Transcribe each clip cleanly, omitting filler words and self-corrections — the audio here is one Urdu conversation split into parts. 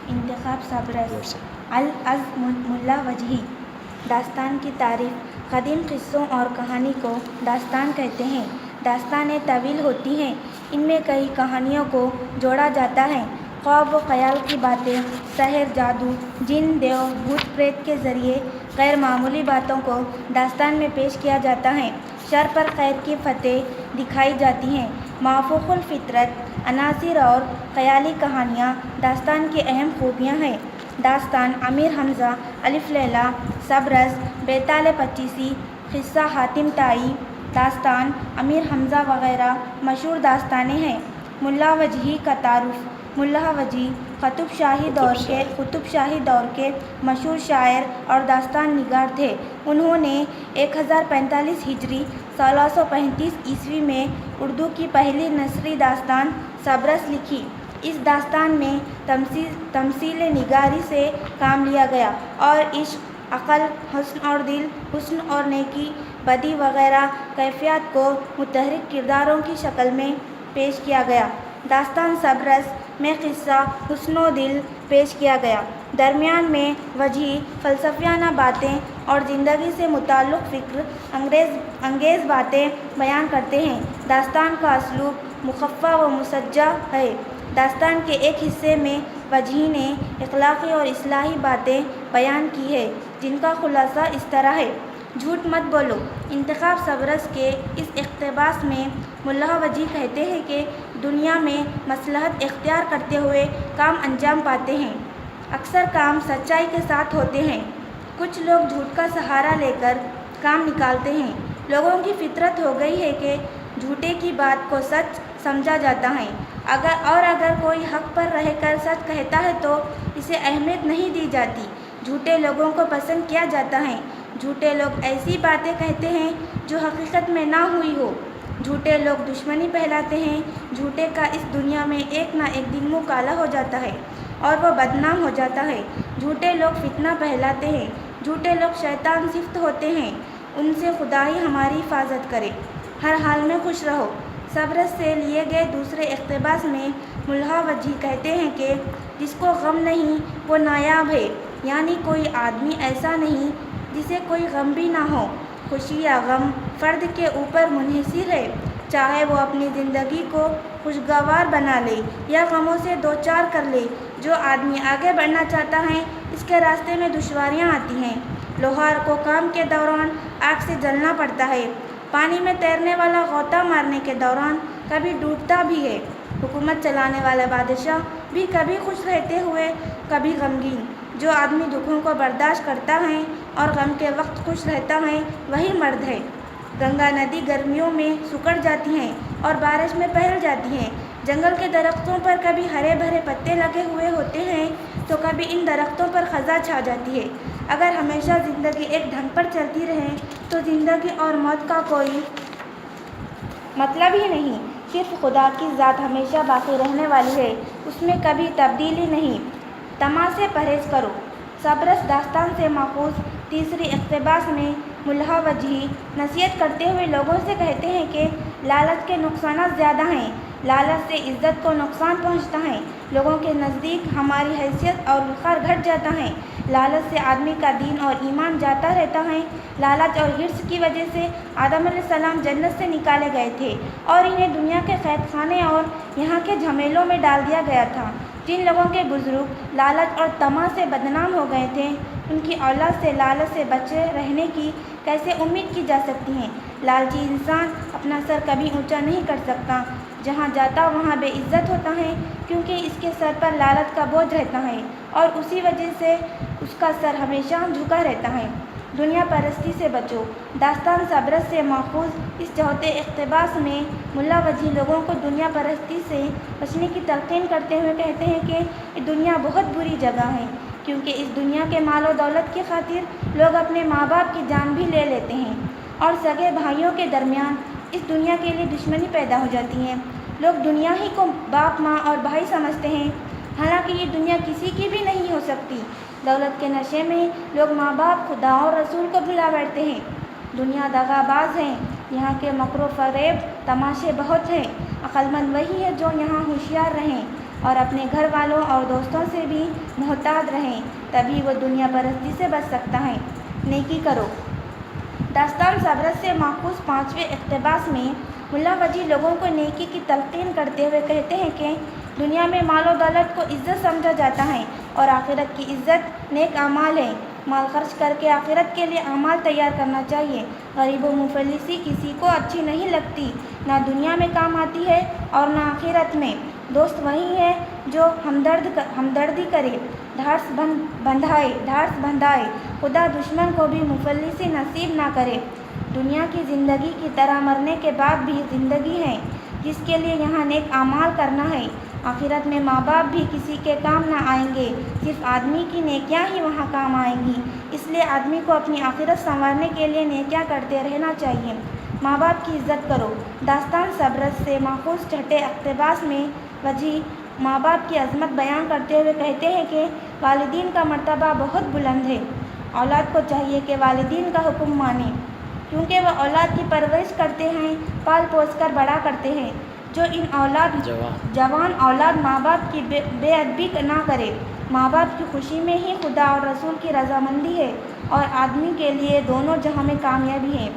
انتخاب سبرس از ملا وجہی۔ داستان کی تعریف۔ قدیم قصوں اور کہانی کو داستان کہتے ہیں۔ داستانیں طویل ہوتی ہیں، ان میں کئی کہانیوں کو جوڑا جاتا ہے۔ خواب و خیال کی باتیں، سحر، جادو، جن، دیو، بھوت پریت کے ذریعے غیر معمولی باتوں کو داستان میں پیش کیا جاتا ہے۔ شر پر خیر کی فتح دکھائی جاتی ہیں۔ موافق الفطرت عناصر اور خیالی کہانیاں داستان کی اہم خوبیاں ہیں۔ داستان امیر حمزہ، الف لیلہ، سبرس، بیتال پچیسی، قصہ حاتم طائی، داستان امیر حمزہ وغیرہ مشہور داستانیں ہیں۔ ملا وجہی کا تعارف۔ ملا وجہی قطب شاہی دور کے مشہور شاعر اور داستان نگار تھے۔ انہوں نے 1045 ہجری 1635 عیسوی میں اردو کی پہلی نثری داستان سبرس لکھی۔ اس داستان میں تمثیل نگاری سے کام لیا گیا اور عشق، عقل، حسن اور دل، حسن اور نیکی، بدی وغیرہ کیفیات کو متحرک کرداروں کی شکل میں پیش کیا گیا۔ داستان سبرس میں قصہ حسن و دل پیش کیا گیا۔ درمیان میں وجہی فلسفیانہ باتیں اور زندگی سے متعلق فکر انگیز باتیں بیان کرتے ہیں۔ داستان کا اسلوب مخفف و مسجع ہے۔ داستان کے ایک حصے میں وجہی نے اخلاقی اور اصلاحی باتیں بیان کی ہیں، جن کا خلاصہ اس طرح ہے۔ جھوٹ مت بولو۔ انتخاب سبرس کے اس اقتباس میں ملا وجہی کہتے ہیں کہ دنیا میں مصلحت اختیار کرتے ہوئے کام انجام پاتے ہیں۔ اکثر کام سچائی کے ساتھ ہوتے ہیں۔ کچھ لوگ جھوٹ کا سہارا لے کر کام نکالتے ہیں۔ لوگوں کی فطرت ہو گئی ہے کہ جھوٹے کی بات کو سچ سمجھا جاتا ہے، اور اگر کوئی حق پر رہ کر سچ کہتا ہے تو اسے اہمیت نہیں دی جاتی۔ جھوٹے لوگوں کو پسند کیا جاتا ہے۔ جھوٹے لوگ ایسی باتیں کہتے ہیں جو حقیقت میں نہ ہوئی ہو۔ جھوٹے لوگ دشمنی پھیلاتے ہیں۔ جھوٹے کا اس دنیا میں ایک نہ ایک دن منہ کالا ہو جاتا ہے اور وہ بدنام ہو جاتا ہے۔ جھوٹے لوگ فتنہ پھیلاتے ہیں۔ جھوٹے لوگ شیطان صفت ہوتے ہیں۔ ان سے خدا ہی ہماری حفاظت کرے۔ ہر حال میں خوش رہو۔ سبرس سے لیے گئے دوسرے اقتباس میں ملا وجہی کہتے ہیں کہ جس کو غم نہیں وہ نایاب ہے، یعنی کوئی آدمی ایسا نہیں جسے کوئی غم بھی نہ ہو۔ خوشی یا غم فرد کے اوپر منحصر ہے، چاہے وہ اپنی زندگی کو خوشگوار بنا لے یا غموں سے دوچار کر لے۔ جو آدمی آگے بڑھنا چاہتا ہے اس کے راستے میں دشواریاں آتی ہیں۔ لوہار کو کام کے دوران آگ سے جلنا پڑتا ہے۔ پانی میں تیرنے والا غوطہ مارنے کے دوران کبھی ڈوبتا بھی ہے۔ حکومت چلانے والا بادشاہ بھی کبھی خوش رہتے ہوئے کبھی غمگین۔ جو آدمی دکھوں کو برداشت کرتا ہے اور غم کے وقت خوش رہتا ہے وہی مرد ہے۔ گنگا ندی گرمیوں میں سکڑ جاتی ہے اور بارش میں پھیل جاتی ہے۔ جنگل کے درختوں پر کبھی ہرے بھرے پتے لگے ہوئے ہوتے ہیں تو کبھی ان درختوں پر خزاں چھا جاتی ہے۔ اگر ہمیشہ زندگی ایک ڈھنگ پر چلتی رہے تو زندگی اور موت کا کوئی مطلب ہی نہیں۔ صرف خدا کی ذات ہمیشہ باقی رہنے والی ہے، اس میں کبھی تبدیلی نہیں۔ طمع سے پرہیز کرو۔ سبرس داستان سے ماخوذ تیسری اقتباس میں ملا وجہی نصیحت کرتے ہوئے لوگوں سے کہتے ہیں کہ لالچ کے نقصانات زیادہ ہیں۔ لالچ سے عزت کو نقصان پہنچتا ہے۔ لوگوں کے نزدیک ہماری حیثیت اور وقار گھٹ جاتا ہے۔ لالچ سے آدمی کا دین اور ایمان جاتا رہتا ہے۔ لالچ اور حرص کی وجہ سے آدم علیہ السلام جنت سے نکالے گئے تھے اور انہیں دنیا کے قید خانے اور یہاں کے جھمیلوں میں ڈال دیا گیا تھا۔ جن لوگوں کے بزرگ لالچ اور طمع سے بدنام ہو گئے تھے، ان کی اولاد سے لالچ سے بچے رہنے کی کیسے امید کی جا سکتی ہے؟ لالچی انسان اپنا سر کبھی اونچا نہیں کر سکتا۔ جہاں جاتا وہاں بے عزت ہوتا ہے، کیونکہ اس کے سر پر لالچ کا بوجھ رہتا ہے اور اسی وجہ سے اس کا سر ہمیشہ جھکا رہتا ہے۔ دنیا پرستی سے بچو۔ داستان سبرس سے ماخوذ اس چوتھے اقتباس میں ملا وجہی لوگوں کو دنیا پرستی سے بچنے کی تلقین کرتے ہوئے کہتے ہیں کہ یہ دنیا بہت بری جگہ ہے، کیونکہ اس دنیا کے مال و دولت کی خاطر لوگ اپنے ماں باپ کی جان بھی لے لیتے ہیں اور سگے بھائیوں کے درمیان اس دنیا کے لیے دشمنی پیدا ہو جاتی ہے۔ لوگ دنیا ہی کو باپ، ماں اور بھائی سمجھتے ہیں، حالانکہ یہ دنیا کسی کی بھی نہیں ہو سکتی۔ دولت کے نشے میں لوگ ماں باپ، خدا اور رسول کو بھلا بیٹھتے ہیں۔ دنیا دغا باز ہے، یہاں کے مکر و فریب تماشے بہت ہیں۔ عقل مند وہی ہے جو یہاں ہوشیار رہیں۔ اور اپنے گھر والوں اور دوستوں سے بھی محتاط رہیں، تبھی وہ دنیا پرستی سے بچ سکتا ہے۔ نیکی کرو۔ داستان سبرس سے ماخوذ 5ویں اقتباس میں ملا وجیح لوگوں کو نیکی کی تلقین کرتے ہوئے کہتے ہیں کہ دنیا میں مال و دولت کو عزت سمجھا جاتا ہے اور آخرت کی عزت نیک اعمال ہے۔ مال خرچ کر کے آخرت کے لیے اعمال تیار کرنا چاہیے۔ غریب و مفلسی کسی کو اچھی نہیں لگتی، نہ دنیا میں کام آتی ہے اور نہ آخرت میں۔ دوست وہی ہے جو ہمدردی کرے، ڈھارس بندھائے۔ خدا دشمن کو بھی مفلسی نصیب نہ کرے۔ دنیا کی زندگی کی طرح مرنے کے بعد بھی زندگی ہے، جس کے لیے یہاں نیک اعمال کرنا ہے۔ آخرت میں ماں باپ بھی کسی کے کام نہ آئیں گے، صرف آدمی کی نیکیاں ہی وہاں کام آئیں گی۔ اس لیے آدمی کو اپنی آخرت سنوارنے کے لیے نیکیاں کرتے رہنا چاہیے۔ ماں باپ کی عزت کرو۔ داستان سبرس سے ماخوذ 6 اقتباس میں وجیح ماں باپ کی عظمت بیان کرتے ہوئے کہتے ہیں کہ والدین کا مرتبہ بہت بلند ہے۔ اولاد کو چاہیے کہ والدین کا حکم مانے، کیونکہ وہ اولاد کی پرورش کرتے ہیں، پال پوس کر بڑا کرتے ہیں۔ جو جوان اولاد ماں باپ کی بے ادبی نہ کرے۔ ماں باپ کی خوشی میں ہی خدا اور رسول کی رضامندی ہے اور آدمی کے لیے دونوں جہاں میں کامیابی ہے۔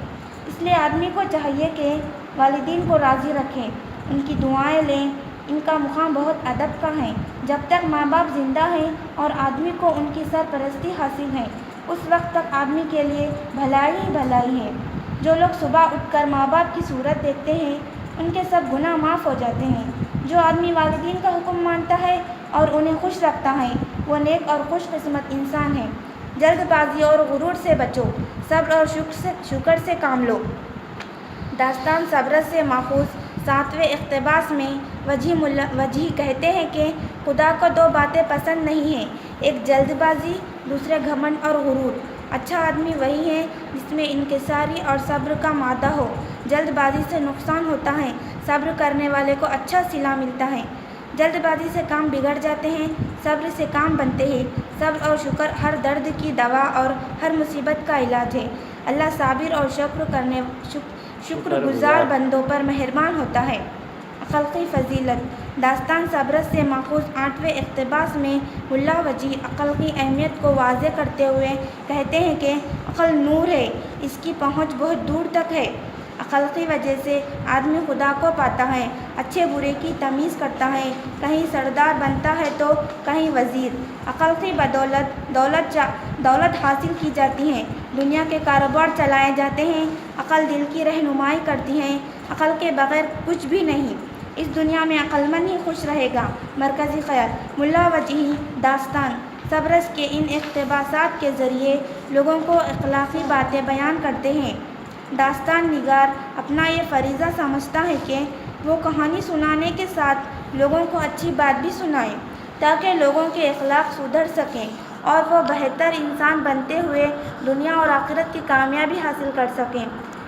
اس لیے آدمی کو چاہیے کہ والدین کو راضی رکھیں، ان کی دعائیں لیں۔ ان کا مقام بہت ادب کا ہے۔ جب تک ماں باپ زندہ ہیں اور آدمی کو ان کی سرپرستی حاصل ہے، اس وقت تک آدمی کے لیے بھلائی ہی بھلائی ہے۔ جو لوگ صبح اٹھ کر ماں باپ کی صورت دیکھتے ہیں، ان کے سب گناہ معاف ہو جاتے ہیں۔ جو آدمی والدین کا حکم مانتا ہے اور انہیں خوش رکھتا ہے، وہ نیک اور خوش قسمت انسان ہے۔ جلد بازی اور غرور سے بچو، صبر اور شکر سے کام لو۔ داستان سبرس سے ماخوذ 7ویں اقتباس میں وجیح کہتے ہیں کہ خدا کو 2 باتیں پسند نہیں ہیں، ایک جلد بازی، دوسرے گھمنڈ اور غرور۔ اچھا آدمی وہی ہے جس میں انکساری اور صبر کا مادہ ہو۔ جلد بازی سے نقصان ہوتا ہے، صبر کرنے والے کو اچھا صلہ ملتا ہے۔ جلد بازی سے کام بگڑ جاتے ہیں، صبر سے کام بنتے ہیں۔ صبر اور شکر ہر درد کی دوا اور ہر مصیبت کا علاج ہے۔ اللہ صابر اور شکر گزار بندوں پر مہربان ہوتا ہے۔ عقل کی فضیلت۔ داستان سبرس سے ماخوذ 8ویں اقتباس میں ملا وجیح عقل کی اہمیت کو واضح کرتے ہوئے کہتے ہیں کہ عقل نور ہے، اس کی پہنچ بہت دور تک ہے۔ عقل کی وجہ سے آدمی خدا کو پاتا ہے، اچھے برے کی تمیز کرتا ہے، کہیں سردار بنتا ہے تو کہیں وزیر۔ عقل کی بدولت دولت حاصل کی جاتی ہے، دنیا کے کاروبار چلائے جاتے ہیں۔ عقل دل کی رہنمائی کرتی ہے، عقل کے بغیر کچھ بھی نہیں۔ اس دنیا میں عقل مند ہی خوش رہے گا۔ مرکزی خیال۔ ملا وجیح داستان سبرس کے ان اقتباسات کے ذریعے لوگوں کو اخلاقی باتیں بیان کرتے ہیں۔ داستان نگار اپنا یہ فریضہ سمجھتا ہے کہ وہ کہانی سنانے کے ساتھ لوگوں کو اچھی بات بھی سنائے، تاکہ لوگوں کے اخلاق سدھر سکیں اور وہ بہتر انسان بنتے ہوئے دنیا اور آخرت کی کامیابی حاصل کر سکیں۔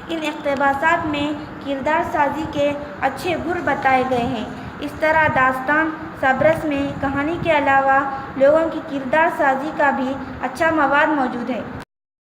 ان اقتباسات میں کردار سازی کے اچھے گر بتائے گئے ہیں۔ اس طرح داستان سبرس میں کہانی کے علاوہ لوگوں کی کردار سازی کا بھی اچھا مواد موجود ہے۔